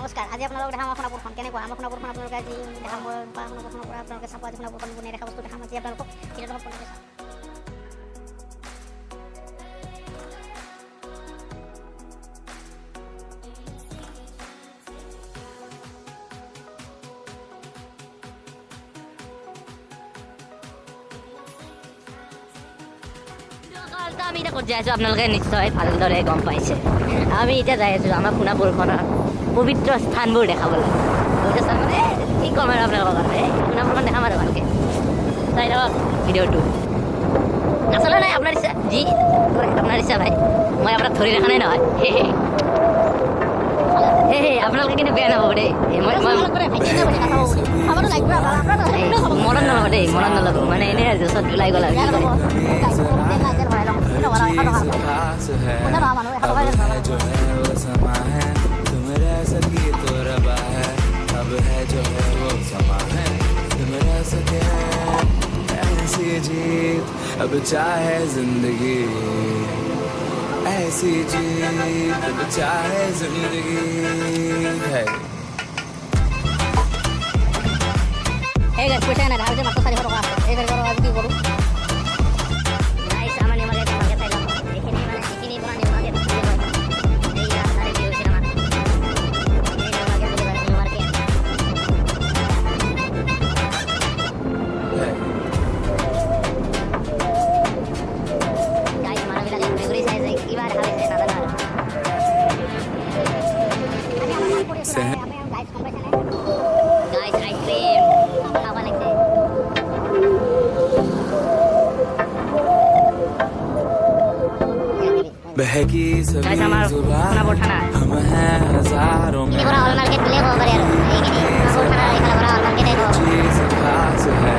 নমস্কাৰ, আজি আপোনালোকক দেখাম সোণাপুৰখন কেনেকুৱা। আমাৰ সোণাপুৰখন আপোনালোকে আজি দেখাম, মই বা সোণাপুৰখনৰ পৰা আপোনালোকে চাব। আজি সোণাপুৰখন বনাই দেখা বস্তু দেখাম আজি আপোনালোকক। ভিডিঅ'টো সম্পূৰ্ণকৈ চাওক। আমি এতিয়া ক'ত যাই আছোঁ আপোনালোকে নিশ্চয় ভালদৰে গম পাইছে। আমি এতিয়া যাই আছোঁ আমাৰ সোণাপুৰখনৰ পবিত্ৰ স্থানবোৰ দেখাবলৈ। পবিত্ৰ স্থান মানে কি ক'ম আৰু আপোনালোকৰ কাৰণে সোণাপুৰখন দেখাম আৰু ভালকৈ চাই লওক ভিডিঅ'টো। আচলতে নাই আপোনাৰ ইচ্ছা যি আপোনাৰ ইচ্ছা ভাই, মই আপোনাক ধৰি ৰখা নাই নহয়। আপোনালোকে কিন্তু বেয়া নাপাব দেই, মনত নল'ব দেই, মনত নল'ব মানে এনেই জোচত ওলাই গ'ল আৰু अब चाहे जिंदगी ऐसी जीत, अब चाहे जिंदगी है। Hey guys, pwede na dahil dyan magkasali ko ka. Eh, pero ako di ko. Guys, sama ni mga tayo lang. Ikini ko na ni mga tayo. Eh, ya, nari video sila man. Eh, mga tayo ni market. Guys, mana bila dia beri saya ibarat habis saya nada nada. Guys, ice cream. बहकी सभी जुबान हम हैं हजारों में, चीज खास है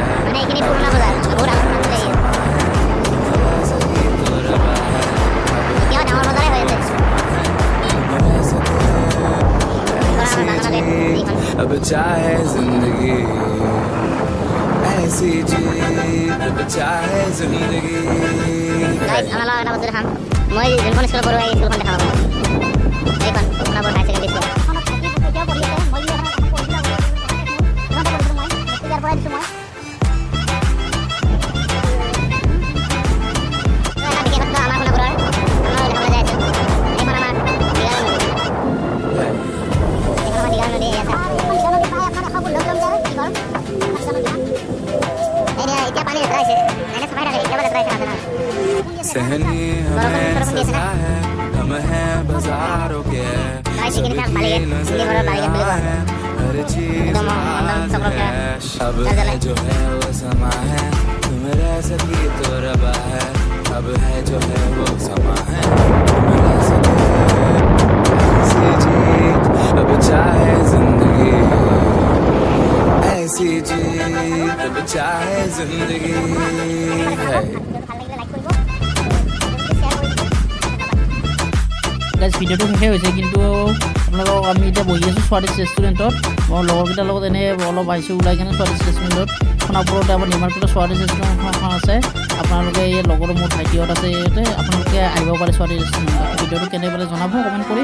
अब चाहे जिंदगी ऐसी जीत, अब चाहे जिंदगी। মই যোনখন স্কুলত পঢ়োঁ এই স্কুলখন দেখাব এইখন সোণাপুৰ হাই ছেকেণ্ডেৰী স্কুল। सहनी हमें सजा है, हम हैं बाजारों के, सबकी नजर है, हर चीज राज है। अब है जो है वो समा है, तुम रह सकी तो रबा है। अब है जो है वो समा है, तुम रह सकी ऐसी जीत, अब चाहे जिंदगी ऐसी जीत, अब चाहे जिंदगी है। গাইজ ভিডিঅ'টো শেষেই হৈছে, কিন্তু আপোনালোকক আমি এতিয়া বহি আছোঁ স্বাদিষ্ট ৰেষ্টুৰেণ্টত। মই লগৰকেইটাৰ লগত এনেই অলপ আহিছোঁ ওলাই কিনে স্বাদিষ্ট ৰেষ্টুৰেণ্টত। সোণাপুৰতে আমাৰ নিৰ্মাণপুৰত স্বাদিষ্ট ৰেষ্টুৰেণ্টখন আছে। আপোনালোকে এই লগৰ মোৰ ভাইটিহঁত আছে ইয়াতে, আপোনালোকে আহিব পাৰে স্বাদিষ্ট ৰেষ্টুৰেণ্টত। ভিডিঅ'টো কেনে পালে জনাব কমেণ্ট কৰি।